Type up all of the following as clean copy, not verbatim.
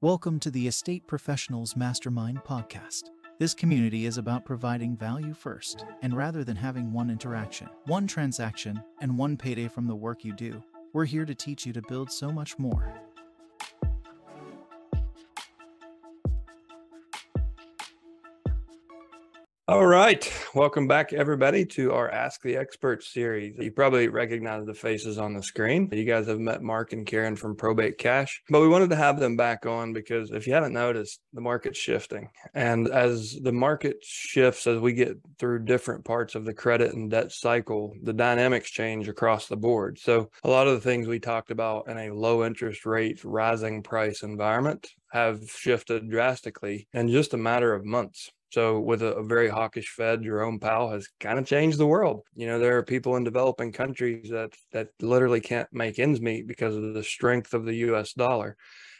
Welcome to the Estate Professionals Mastermind podcast. This community is about providing value first, and rather than having one interaction, one transaction, and one payday from the work you do, we're here to teach you to build so much more. All right. Welcome back, everybody, to our Ask the Expert series. You probably recognize the faces on the screen. You guys have met Mark and Karen from Probate Cash, but we wanted to have them back on because if you haven't noticed, the market's shifting. And as the market shifts, as we get through different parts of the credit and debt cycle, the dynamics change across the board. So a lot of the things we talked about in a low interest rate, rising price environment have shifted drastically in just a matter of months. So with a very hawkish Fed, Jerome Powell has kind of changed the world. You know, there are people in developing countries that literally can't make ends meet because of the strength of the US dollar.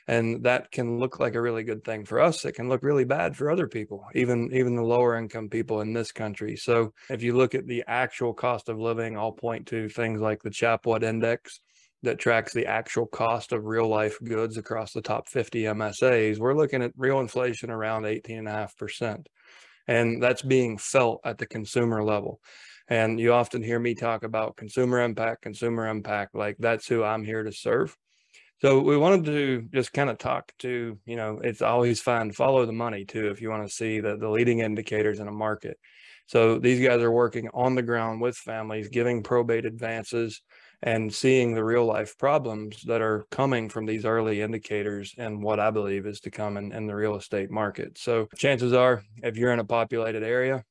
And that can look like a really good thing for us. It can look really bad for other people, even the lower income people in this country. So if you look at the actual cost of living, I'll point to things like the Chapwood Index that tracks the actual cost of real life goods across the top 50 MSAs. We're looking at real inflation around 18.5%. And that's being felt at the consumer level. And you often hear me talk about consumer impact, like that's who I'm here to serve. So we wanted to just kind of talk to, it's always fine to follow the money too, if you want to see the leading indicators in a market. So these guys are working on the ground with families, giving probate advances and seeing the real life problems that are coming from these early indicators and what I believe is to come in the real estate market. So chances are, if you're in a populated area,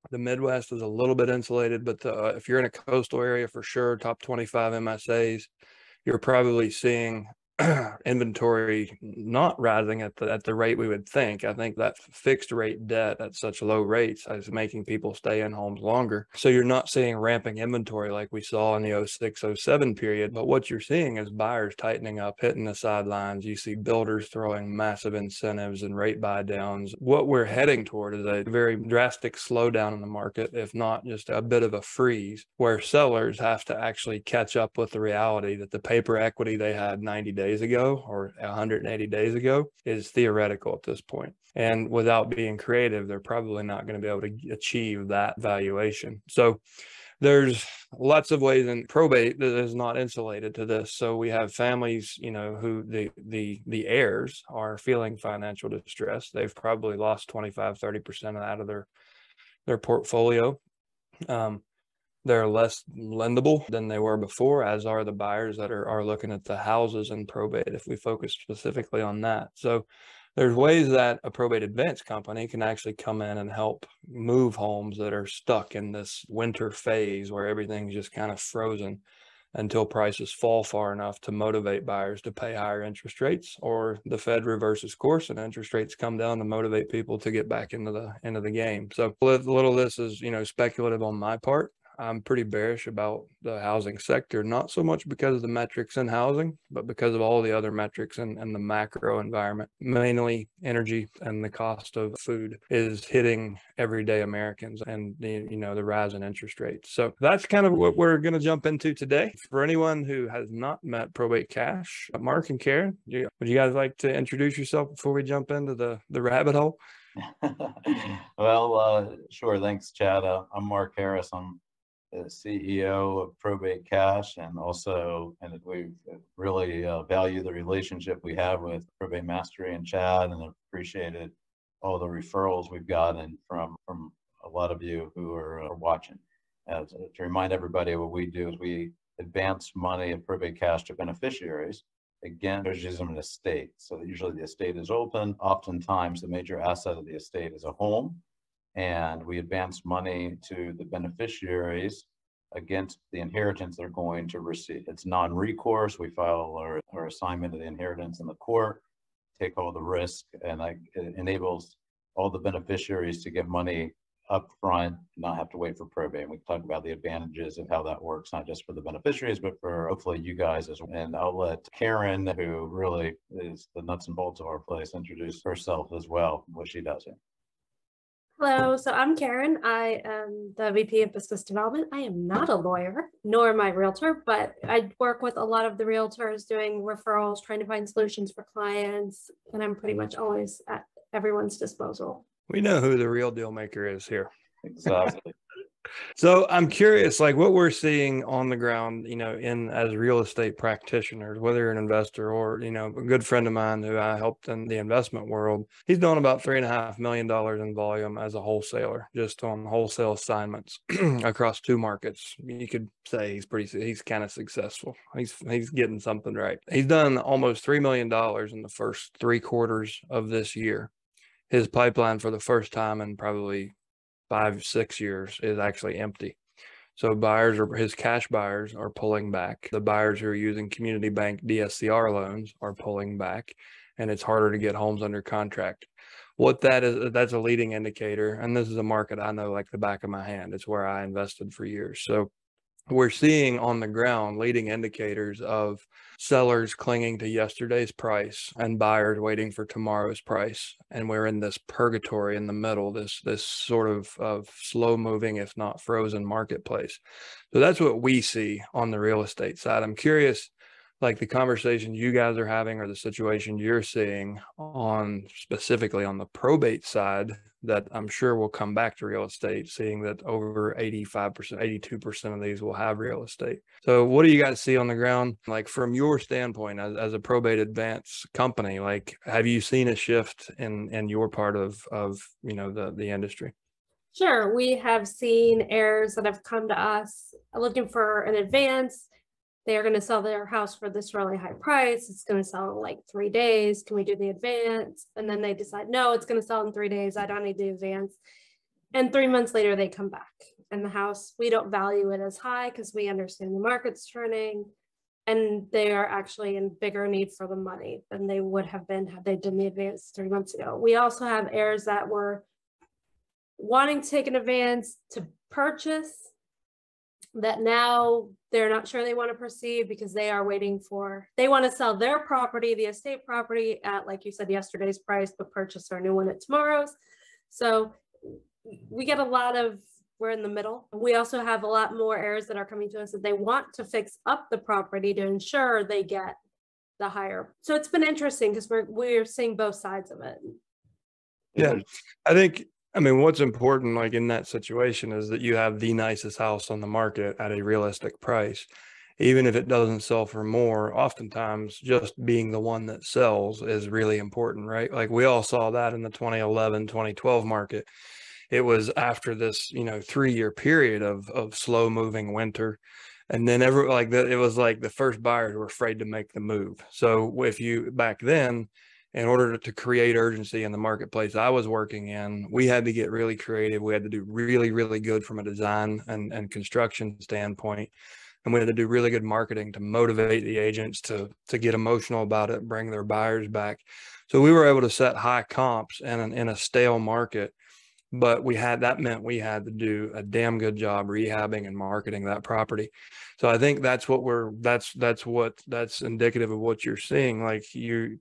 the Midwest is a little bit insulated, but if you're in a coastal area, for sure, top 25 MSAs, you're probably seeing inventory not rising at the rate we would think. I think that fixed rate debt at such low rates is making people stay in homes longer. So you're not seeing ramping inventory like we saw in the 06-07 period. But what you're seeing is buyers tightening up, hitting the sidelines. You see builders throwing massive incentives and rate buy downs. What we're heading toward is a very drastic slowdown in the market, if not just a bit of a freeze, where sellers have to actually catch up with the reality that the paper equity they had 90 days ago or 180 days ago is theoretical at this point. And without being creative, they're probably not going to be able to achieve that valuation. So there's lots of ways in probate that is not insulated to this. So we have families, who the heirs are feeling financial distress. They've probably lost 25-30% out of their portfolio. They're less lendable than they were before, as are the buyers that are looking at the houses in probate, if we focus specifically on that. So there's ways that a probate advance company can actually come in and help move homes that are stuck in this winter phase where everything's just kind of frozen until prices fall far enough to motivate buyers to pay higher interest rates, or the Fed reverses course and interest rates come down to motivate people to get back into the game. So a little of this is, speculative on my part. I'm pretty bearish about the housing sector, not so much because of the metrics in housing, but because of all the other metrics and the macro environment. Mainly energy and the cost of food is hitting everyday Americans, and the rise in interest rates. So that's kind of what we're going to jump into today. For anyone who has not met Probate Cash, Mark and Karen, would you guys like to introduce yourself before we jump into the rabbit hole? Well, sure. Thanks, Chad. I'm Mark Harris. I'm the CEO of Probate Cash, and we really value the relationship we have with Probate Mastery and Chad, and appreciated all the referrals we've gotten from a lot of you who are watching. To remind everybody, what we do is we advance money of Probate Cash to beneficiaries. Again, there's usually an estate. So usually the estate is open. Oftentimes the major asset of the estate is a home, and we advance money to the beneficiaries against the inheritance they're going to receive. It's non-recourse. We file our assignment of the inheritance in the court, take all the risk, and it enables all the beneficiaries to get money up front, not have to wait for probate. And we talk about the advantages of how that works, not just for the beneficiaries, but for hopefully you guys as well. And I'll let Karen, who really is the nuts and bolts of our place, introduce herself as well, what she does here. Hello, so I'm Karen. I am the VP of Business Development. I am not a lawyer, nor am I a realtor, but I work with a lot of the realtors doing referrals, trying to find solutions for clients, and I'm pretty much always at everyone's disposal. We know who the real deal maker is here. Exactly. So I'm curious, like what we're seeing on the ground, in as real estate practitioners, whether you're an investor or, a good friend of mine who I helped in the investment world, he's doing about $3.5 million in volume as a wholesaler, just on wholesale assignments across 2 markets. You could say he's kind of successful. He's getting something right. He's done almost $3 million in the first 3 quarters of this year. His pipeline for the first time in probably 5-6 years is actually empty. So his cash buyers are pulling back. The buyers who are using community bank DSCR loans are pulling back, and it's harder to get homes under contract. What that is, that's a leading indicator. And this is a market I know like the back of my hand. It's where I invested for years. So we're seeing on the ground leading indicators of sellers clinging to yesterday's price and buyers waiting for tomorrow's price. And we're in this purgatory in the middle, this sort of slow moving, if not frozen marketplace. So that's what we see on the real estate side. I'm curious, like the conversations you guys are having or the situation you're seeing on specifically on the probate side that I'm sure will come back to real estate, seeing that over 85%, 82% of these will have real estate. So what do you guys see on the ground? Like from your standpoint as a probate advance company, like have you seen a shift in your part of the industry? Sure, we have seen heirs that have come to us looking for an advance. They are going to sell their house for this really high price. It's going to sell in like 3 days. Can we do the advance? And then they decide, no, it's going to sell in 3 days. I don't need the advance. And 3 months later, they come back. And the house, we don't value it as high because we understand the market's turning. And they are actually in bigger need for the money than they would have been had they done the advance 3 months ago. We also have heirs that were wanting to take an advance to purchase, that now they're not sure they want to proceed because they want to sell their property, the estate property, at, like you said, yesterday's price, but purchase our new one at tomorrow's. So we get we're in the middle. We also have a lot more heirs that are coming to us that they want to fix up the property to ensure they get the higher. So it's been interesting because we're seeing both sides of it. Yeah, what's important, like in that situation, is that you have the nicest house on the market at a realistic price. Even if it doesn't sell for more, oftentimes just being the one that sells is really important, right? Like we all saw that in the 2011, 2012 market. It was after this, 3-year period of slow moving winter. And then it was like the first buyers were afraid to make the move. So back then, in order to create urgency in the marketplace I was working in, we had to get really creative. We had to do really, really good from a design and construction standpoint. And we had to do really good marketing to motivate the agents to get emotional about it, bring their buyers back. So we were able to set high comps in a stale market. But that meant we had to do a damn good job rehabbing and marketing that property. So I think that's indicative of what you're seeing. Like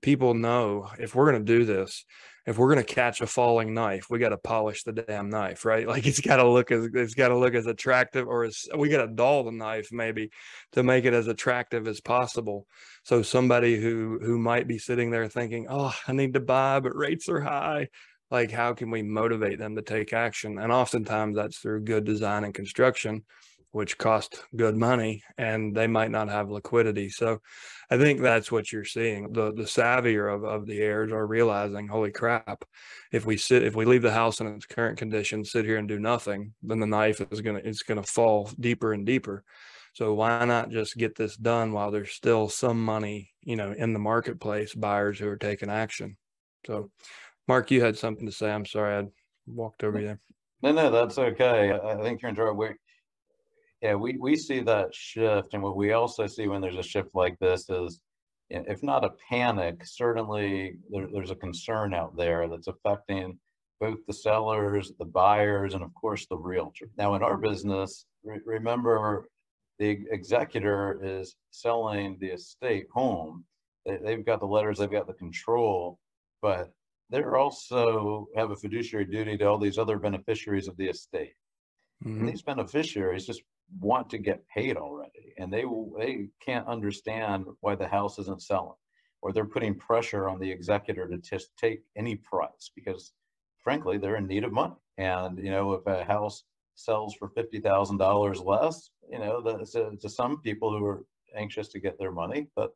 people know if we're going to do this, if we're going to catch a falling knife, we got to polish the damn knife, right? Like it's got to look as attractive, or we got to dull the knife maybe to make it as attractive as possible. So somebody who might be sitting there thinking, oh, I need to buy, but rates are high. Like, how can we motivate them to take action? And oftentimes that's through good design and construction, which cost good money, and they might not have liquidity. So I think that's what you're seeing. The savvier of the heirs are realizing, holy crap, if we leave the house in its current condition, sit here and do nothing, then the knife is gonna fall deeper and deeper. So why not just get this done while there's still some money, in the marketplace, buyers who are taking action. So Mark, you had something to say. I'm sorry, I walked over you there. No, that's okay. I think you're enjoying. We see that shift, and what we also see when there's a shift like this is, if not a panic, certainly there's a concern out there that's affecting both the sellers, the buyers, and of course the realtor. Now, in our business, remember the executor is selling the estate home. They've got the letters, they've got the control, but they're also have a fiduciary duty to all these other beneficiaries of the estate. And these beneficiaries just want to get paid already, and they can't understand why the house isn't selling, or they're putting pressure on the executor to just take any price because, frankly, they're in need of money. And if a house sells for $50,000 less, to some people who are anxious to get their money, but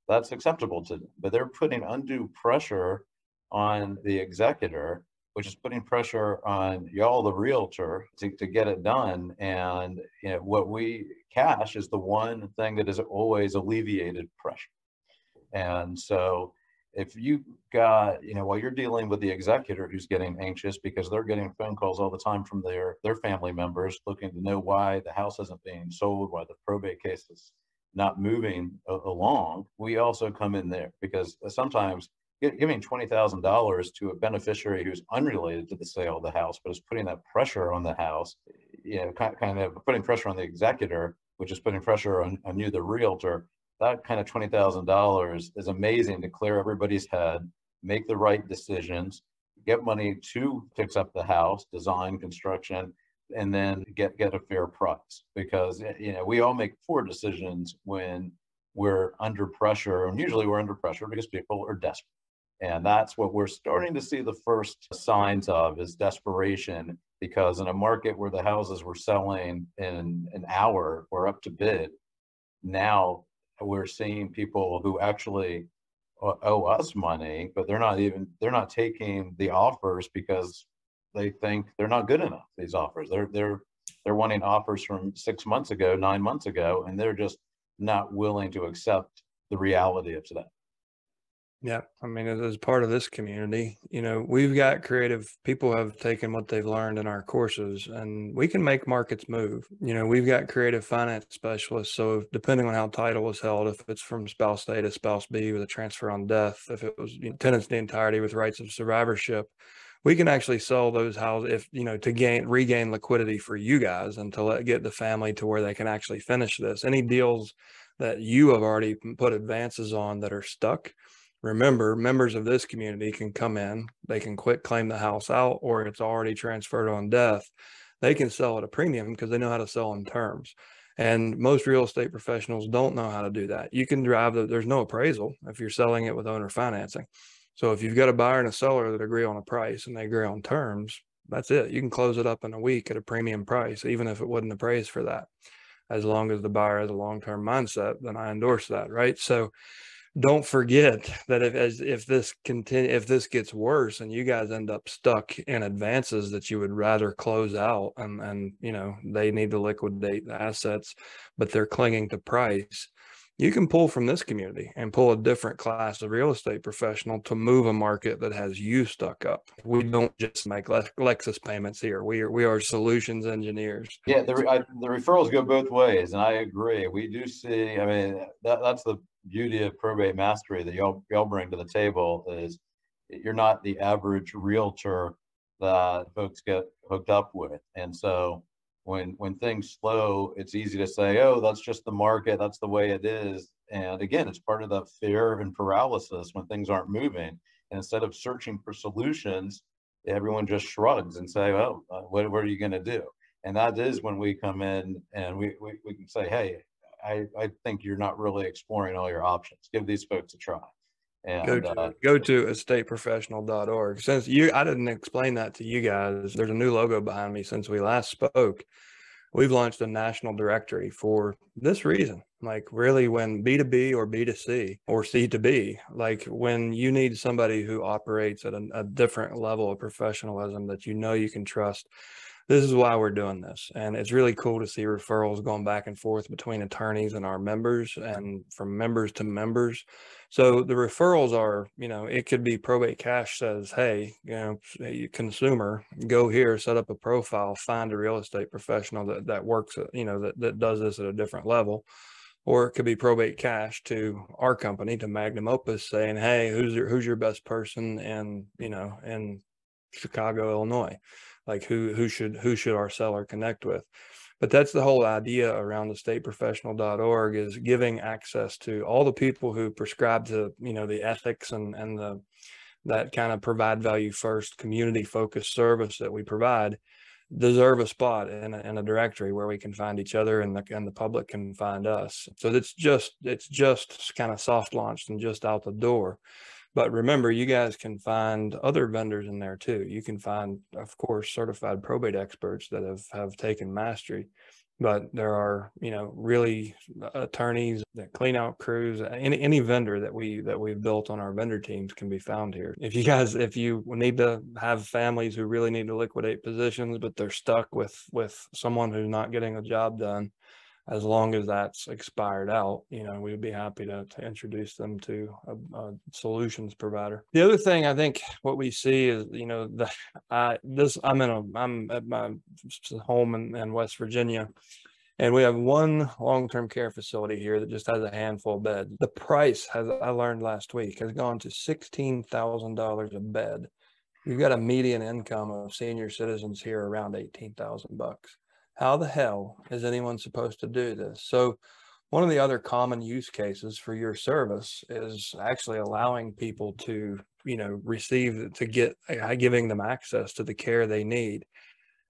that's acceptable to them. But they're putting undue pressure on the executor, which is putting pressure on y'all, the realtor, to get it done. And what we cash is the one thing that has always alleviated pressure. And so if you got, while you're dealing with the executor who's getting anxious because they're getting phone calls all the time from their family members looking to know why the house isn't being sold, why the probate case is not moving along, we also come in there because sometimes giving $20,000 to a beneficiary who's unrelated to the sale of the house, but is putting that pressure on the house, kind of putting pressure on the executor, which is putting pressure on you, the realtor. That kind of $20,000 is amazing to clear everybody's head, make the right decisions, get money to fix up the house, design, construction, and then get a fair price. Because we all make poor decisions when we're under pressure, and usually we're under pressure because people are desperate. And that's what we're starting to see the first signs of, is desperation, because in a market where the houses were selling in an hour or up to bid, now we're seeing people who actually owe us money, but they're not taking the offers because they think they're not good enough. These offers, they're wanting offers from 6 months ago, 9 months ago, and they're just not willing to accept the reality of today. Yeah. I mean, as part of this community, we've got creative people have taken what they've learned in our courses, and we can make markets move. We've got creative finance specialists. So depending on how title was held, if it's from spouse A to spouse B with a transfer on death, if it was tenants in the entirety with rights of survivorship, we can actually sell those houses to regain liquidity for you guys and to get the family to where they can actually finish this. Any deals that you have already put advances on that are stuck, remember, members of this community can come in, they can quit claim the house out, or it's already transferred on death. They can sell at a premium because they know how to sell in terms. And most real estate professionals don't know how to do that. You can there's no appraisal if you're selling it with owner financing. So if you've got a buyer and a seller that agree on a price and they agree on terms, that's it. You can close it up in a week at a premium price, even if it wouldn't appraise for that. As long as the buyer has a long-term mindset, then I endorse that, right? So don't forget that if this gets worse and you guys end up stuck in advances that you would rather close out, and they need to liquidate the assets, but they're clinging to price, you can pull from this community and pull a different class of real estate professional to move a market that has you stuck up. We don't just make Lexus payments here. We are solutions engineers. Yeah, the referrals go both ways, and I agree. We do see. I mean, that's the beauty of Probate Mastery that y'all bring to the table, is you're not the average realtor that folks get hooked up with. And so when things slow, it's easy to say, oh, that's just the market, that's the way it is. And again, it's part of the fear and paralysis when things aren't moving. And instead of searching for solutions, everyone just shrugs and say, oh, what are you going to do? And that is when we come in and we can say, hey, I think you're not really exploring all your options. Give these folks a try. And go to estateprofessional.org. Since I didn't explain that to you guys, there's a new logo behind me since we last spoke. We've launched a national directory for this reason. Like, really, when B2B or B2C or C2B, like when you need somebody who operates at a different level of professionalism that you can trust, this is why we're doing this. And it's really cool to see referrals going back and forth between attorneys and our members and from members to members. So the referrals are, it could be Probate Cash says, hey, consumer, go here, set up a profile, find a real estate professional that works, that does this at a different level. Or it could be Probate Cash to our company, to Magnum Opus, saying, hey, who's your best person in Chicago, Illinois? Like who should our seller connect with? But that's the whole idea around estateprofessional.org, is giving access to all the people who prescribe to, the ethics and that kind of provide value first, community focused service that we provide deserve a spot in a directory where we can find each other and the public can find us. So it's just kind of soft launched and just out the door. But remember, you guys can find other vendors in there too. You can find, of course, certified probate experts that have taken mastery. But there are, really attorneys, that clean out crews, any vendor that we've built on our vendor teams can be found here. If you need to have families who really need to liquidate positions, but they're stuck with someone who's not getting a job done, as long as that's expired out, we'd be happy to introduce them to a solutions provider. The other thing I think what we see is, I'm at my home in West Virginia, and we have one long-term care facility here that just has a handful of beds. The price I learned last week, has gone to $16,000 a bed. You've got a median income of senior citizens here around $18,000. How the hell is anyone supposed to do this? So one of the other common use cases for your service is actually allowing people to, giving them access to the care they need.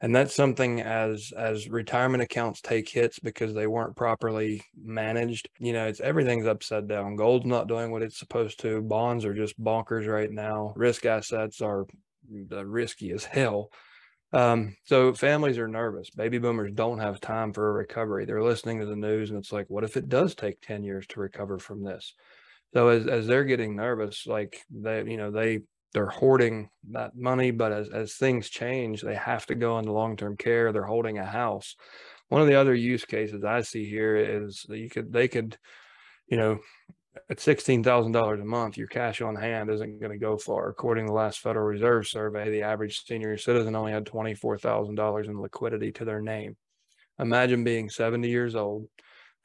And that's something as retirement accounts take hits because they weren't properly managed. Everything's upside down. Gold's not doing what it's supposed to. Bonds are just bonkers right now. Risk assets are risky as hell. So families are nervous. Baby boomers don't have time for a recovery. They're listening to the news and it's like, what if it does take 10 years to recover from this? So as they're getting nervous, like they're hoarding that money, but as things change, they have to go into long-term care. They're holding a house. One of the other use cases I see here is that they could, at $16,000 a month, your cash on hand isn't going to go far. According to the last Federal Reserve survey, the average senior citizen only had $24,000 in liquidity to their name. Imagine being 70 years old,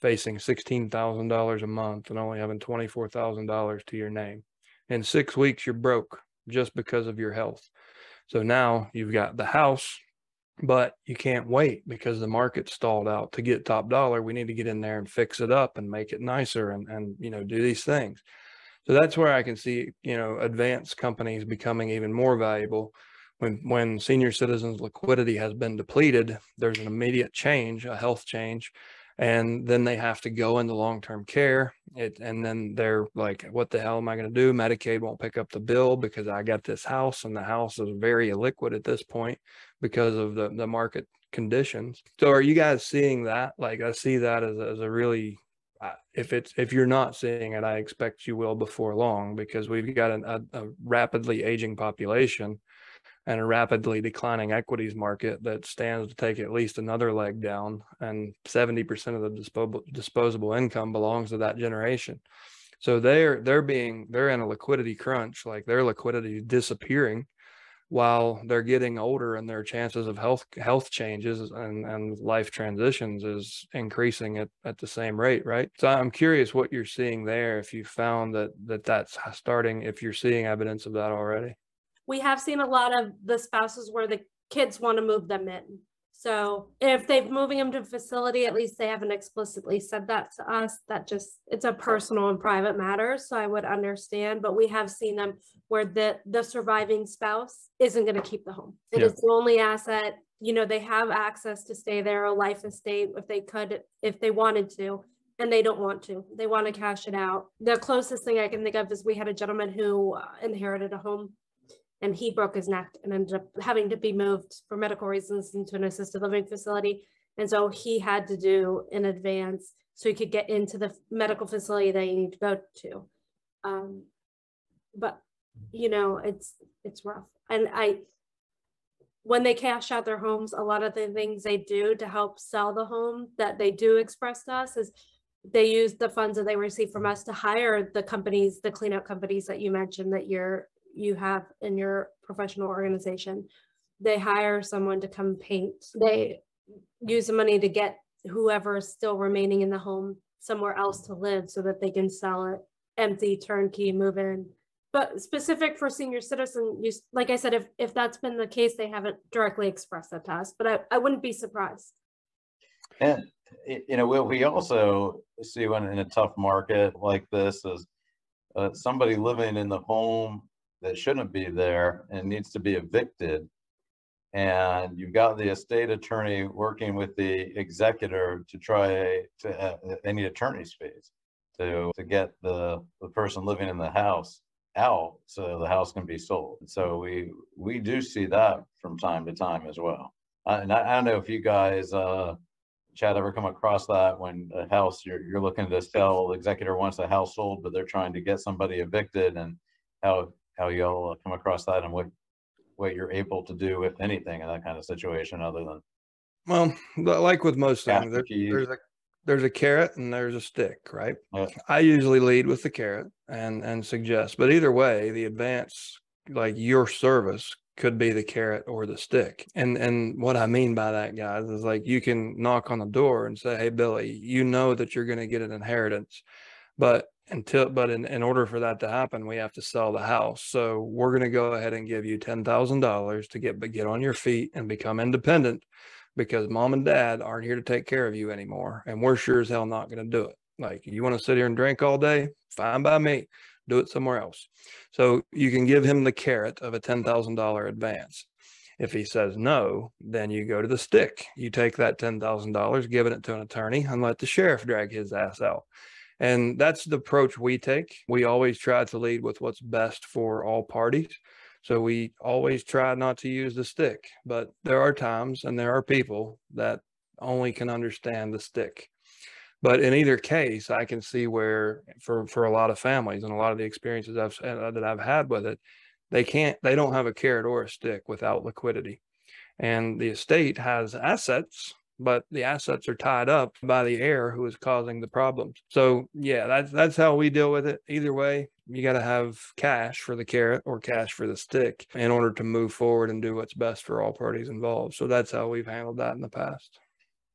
facing $16,000 a month and only having $24,000 to your name. In 6 weeks, you're broke just because of your health. So now you've got the house, but you can't wait because the market stalled out. To get top dollar, we need to get in there and fix it up and make it nicer and do these things. So that's where I can see, advanced companies becoming even more valuable. When senior citizens' liquidity has been depleted, there's an immediate change, a health change, and then they have to go into long-term care. And then they're like, what the hell am I going to do? Medicaid won't pick up the bill because I got this house, and the house is very illiquid at this point because of the market conditions. So are you guys seeing that? Like, I see that as a really, if you're not seeing it, I expect you will before long, because we've got a rapidly aging population and a rapidly declining equities market that stands to take at least another leg down, and 70% of the disposable income belongs to that generation. So they're in a liquidity crunch. Like, their liquidity is disappearing while they're getting older, and their chances of health changes and life transitions is increasing at the same rate, right? So I'm curious what you're seeing there, if you found that's starting, if you're seeing evidence of that already. We have seen a lot of the spouses where the kids want to move them in. So if they're moving them to a facility, at least they haven't explicitly said that to us. It's a personal and private matter. So I would understand, but we have seen them where the surviving spouse isn't going to keep the home. It is the only asset. They have access to stay there, a life estate if they wanted to, and they don't want to. They want to cash it out. The closest thing I can think of is we had a gentleman who inherited a home, and he broke his neck and ended up having to be moved for medical reasons into an assisted living facility. And so he had to do in advance so he could get into the medical facility that he needed to go to. But it's rough. And when they cash out their homes, a lot of the things they do to help sell the home that they do express to us is they use the funds that they receive from us to hire the companies, the cleanup companies that you mentioned that you have in your professional organization. They hire someone to come paint. They use the money to get whoever is still remaining in the home somewhere else to live so that they can sell it empty, turnkey, move in. But specific for senior citizens, like I said, if that's been the case, they haven't directly expressed that to us, but I wouldn't be surprised. And what we also see when in a tough market like this is somebody living in the home that shouldn't be there and needs to be evicted. And you've got the estate attorney working with the executor to try to, they need attorney's fees to get the person living in the house out so the house can be sold. So we do see that from time to time as well. And I don't know if you guys, Chad, ever come across that when a house you're looking to sell, the executor wants a house sold, but they're trying to get somebody evicted, and how y'all come across that, and what you're able to do, if anything, in that kind of situation, other than, Well, like with most Yeah, things, if you- there's a carrot and there's a stick, right? Yeah. I usually lead with the carrot and suggest, but either way, the advance, like your service, could be the carrot or the stick. And what I mean by that, guys, is like you can knock on the door and say, "Hey, Billy, you know that you're going to get an inheritance, but in order for that to happen, we have to sell the house. So we're going to go ahead and give you $10,000 to get on your feet and become independent, because mom and dad aren't here to take care of you anymore. And we're sure as hell not going to do it. Like, you want to sit here and drink all day? Fine by me. Do it somewhere else." So you can give him the carrot of a $10,000 advance. If he says no, then you go to the stick. You take that $10,000, give it to an attorney, and let the sheriff drag his ass out. And that's the approach we take. We always try to lead with what's best for all parties. So we always try not to use the stick, but there are times and there are people that only can understand the stick. But in either case, I can see where for a lot of families and a lot of the experiences that I've had with it, they don't have a carrot or a stick without liquidity. And the estate has assets, but the assets are tied up by the heir who is causing the problems. So yeah, that's how we deal with it. Either way, you got to have cash for the carrot or cash for the stick in order to move forward and do what's best for all parties involved. So that's how we've handled that in the past.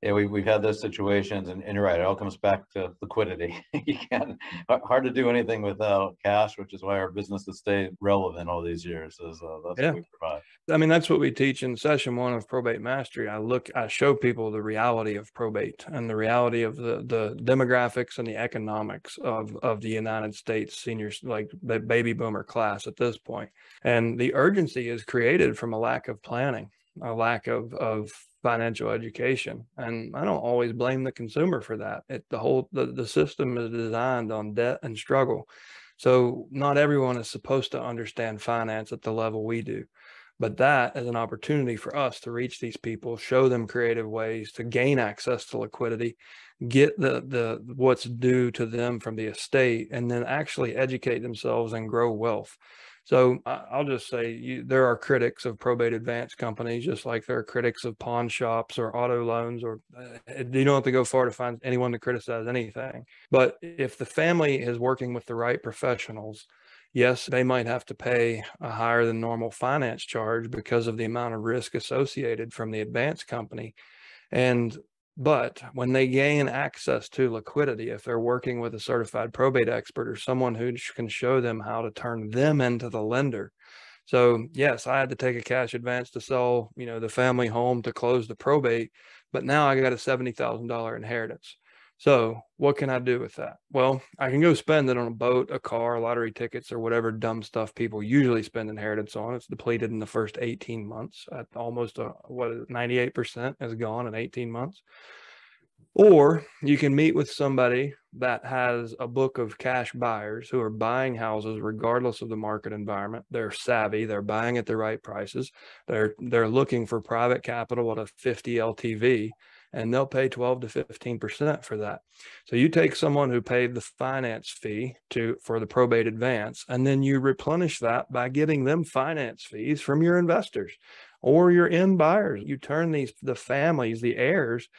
Yeah, we've had those situations, and you're right, it all comes back to liquidity. You can't, hard to do anything without cash, which is why our business has stayed relevant all these years. That's what we provide. I mean, that's what we teach in session 1 of Probate Mastery. I show people the reality of probate and the reality of the demographics and the economics of the United States seniors, like the baby boomer class at this point. And the urgency is created from a lack of planning, a lack of financial education. And I don't always blame the consumer for that. The system is designed on debt and struggle. So not everyone is supposed to understand finance at the level we do. But that is an opportunity for us to reach these people, show them creative ways to gain access to liquidity, get the what's due to them from the estate, and then actually educate themselves and grow wealth. So I'll just say there are critics of probate advance companies, just like there are critics of pawn shops or auto loans, or you don't have to go far to find anyone to criticize anything. But if the family is working with the right professionals, yes, they might have to pay a higher than normal finance charge because of the amount of risk associated from the advance company. But when they gain access to liquidity, if they're working with a certified probate expert or someone who can show them how to turn them into the lender. So yes, I had to take a cash advance to sell, the family home to close the probate, but now I got a $70,000 inheritance. So what can I do with that? Well, I can go spend it on a boat, a car, lottery tickets, or whatever dumb stuff people usually spend inheritance on. It's depleted in the first 18 months. At almost 98% is gone in 18 months. Or you can meet with somebody that has a book of cash buyers who are buying houses regardless of the market environment. They're savvy. They're buying at the right prices. They're looking for private capital at a 50 LTV. And they'll pay 12 to 15% for that. So you take someone who paid the finance fee for the probate advance, and then you replenish that by getting them finance fees from your investors or your end buyers. You turn the families, the heirs,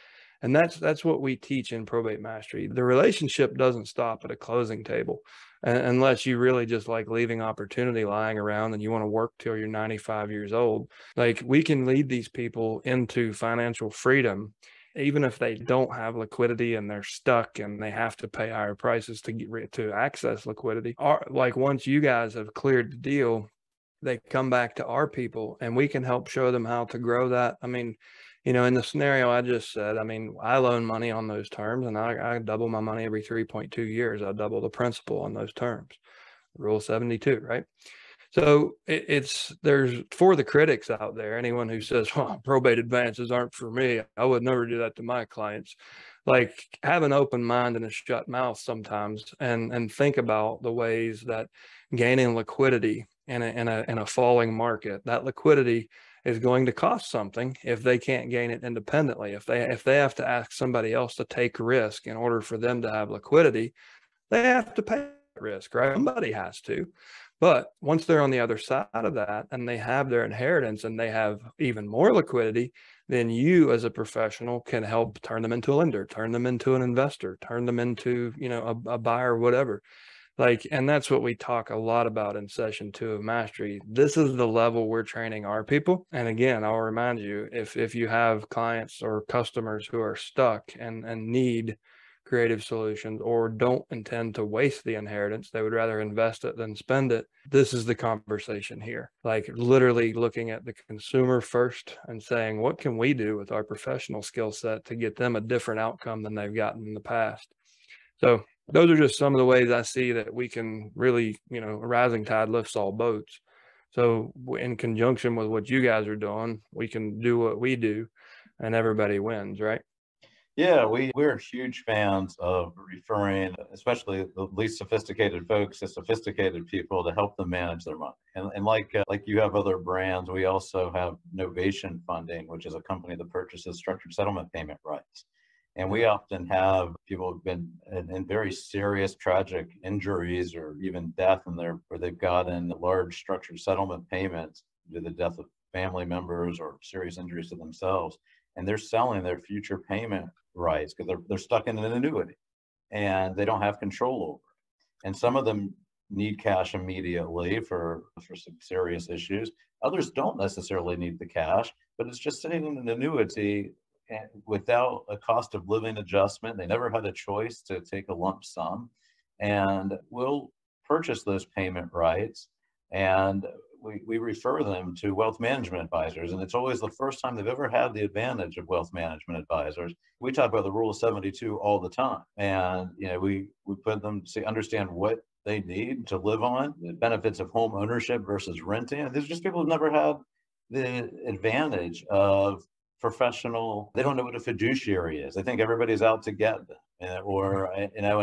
and that's what we teach in Probate Mastery. The relationship doesn't stop at a closing table, unless you really just like leaving opportunity lying around and you want to work till you're 95 years old. Like, we can lead these people into financial freedom, even if they don't have liquidity and they're stuck and they have to pay higher prices to access liquidity. Like, once you guys have cleared the deal, they come back to our people and we can help show them how to grow that. I mean, in the scenario I just said, I loan money on those terms, and I double my money every 3.2 years. I double the principal on those terms. Rule 72, right? So there's for the critics out there, anyone who says, oh, probate advances aren't for me, I would never do that to my clients. Like, have an open mind and a shut mouth sometimes, and think about the ways that gaining liquidity in a falling market, that liquidity is going to cost something if they can't gain it independently. If they have to ask somebody else to take risk in order for them to have liquidity, they have to pay risk, right? Somebody has to. But once they're on the other side of that and they have their inheritance and they have even more liquidity, then you as a professional can help turn them into a lender, turn them into an investor, turn them into, a buyer, whatever. Like, and that's what we talk a lot about in session 2 of Mastery. This is the level we're training our people. And again, I'll remind you, if you have clients or customers who are stuck and need creative solutions or don't intend to waste the inheritance, they would rather invest it than spend it, this is the conversation here. Like, literally looking at the consumer first and saying, what can we do with our professional skill set to get them a different outcome than they've gotten in the past? So those are just some of the ways I see that we can really, a rising tide lifts all boats. So in conjunction with what you guys are doing, we can do what we do and everybody wins, right? Yeah, we're huge fans of referring, especially the least sophisticated folks, to sophisticated people to help them manage their money. And like you have other brands, we also have Novation Funding, which is a company that purchases structured settlement payment rights. And we often have people who've been in very serious, tragic injuries or even death, where they've gotten large structured settlement payments due to the death of family members or serious injuries to themselves. And they're selling their future payment rights because they're stuck in an annuity and they don't have control over it. And some of them need cash immediately for some serious issues. Others don't necessarily need the cash, but it's just sitting in an annuity and without a cost of living adjustment. They never had a choice to take a lump sum, and we'll purchase those payment rights and we refer them to wealth management advisors. And it's always the first time they've ever had the advantage of wealth management advisors. We talk about the rule of 72 all the time. And, we put them to understand what they need to live on, the benefits of home ownership versus renting. And there's just people who've never had the advantage of professional. They don't know what a fiduciary is. They think everybody's out to get them, and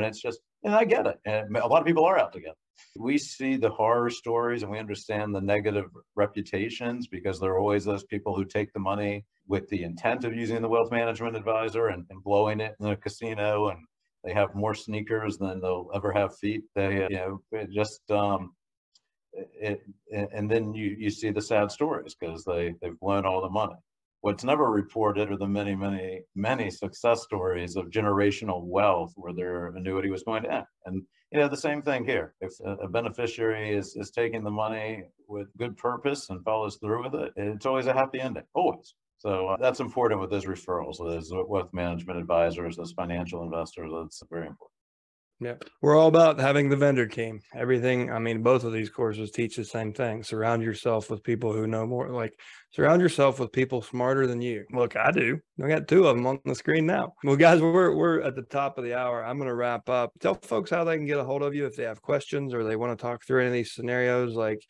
it's just, and I get it. And a lot of people are out to get them. We see the horror stories and we understand the negative reputations because there are always those people who take the money with the intent of using the wealth management advisor and blowing it in the casino, and they have more sneakers than they'll ever have feet. They, and then you see the sad stories because they've blown all the money. What's never reported are the many, many, many success stories of generational wealth where their annuity was going to end. And the same thing here. If a beneficiary is taking the money with good purpose and follows through with it, it's always a happy ending, always. So that's important with those referrals, those wealth management advisors, those financial investors. That's very important. Yeah, we're all about having the vendor team. Everything, both of these courses teach the same thing. Surround yourself with people who know more. Like, surround yourself with people smarter than you. Look, I do. I got 2 of them on the screen now. Well, guys, we're at the top of the hour. I'm going to wrap up. Tell folks how they can get a hold of you if they have questions or they want to talk through any of these scenarios. Like,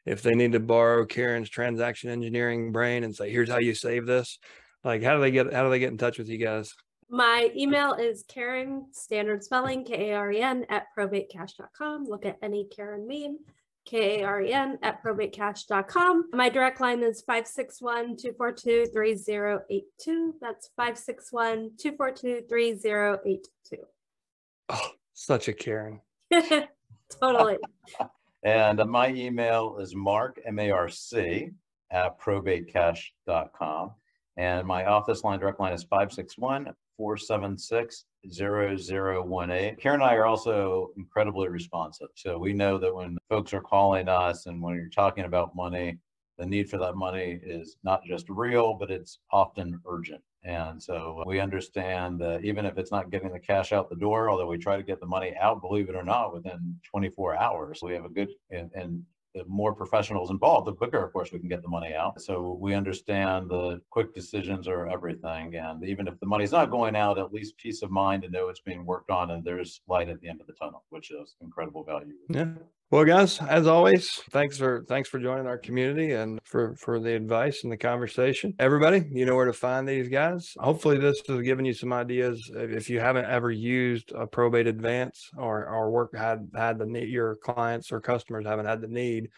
if they need to borrow Karen's transaction engineering brain and say, here's how you save this. Like, how do they get in touch with you guys? My email is Karen, standard spelling, Karen @probatecash.com. Look at any Karen meme, Karen @probatecash.com. My direct line is 561-242-3082. That's 561-242-3082. Oh, such a Karen. Totally. And my email is Mark, M-A-R-C, @probatecash.com. And my office line, direct line is 561-476-0018. Karen and I are also incredibly responsive. So we know that when folks are calling us and when you're talking about money, the need for that money is not just real, but it's often urgent. And so we understand that even if it's not getting the cash out the door, although we try to get the money out, believe it or not, within 24 hours, we have a good, and the more professionals involved, the quicker, of course, we can get the money out. So we understand the quick decisions are everything. And even if the money's not going out, at least peace of mind to know it's being worked on and there's light at the end of the tunnel, which is incredible value. Yeah. Well, guys, as always, thanks for joining our community and for the advice and the conversation. Everybody, you know where to find these guys. Hopefully this has given you some ideas. If you haven't ever used a probate advance or had the need, your clients or customers haven't had the need,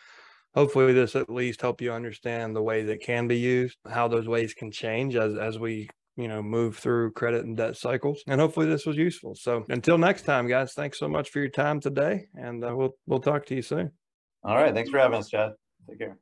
hopefully this at least help you understand the ways it can be used, how those ways can change as we move through credit and debt cycles. And hopefully this was useful. So until next time, guys, thanks so much for your time today. And we'll talk to you soon. All right. Thanks for having us, Chad. Take care.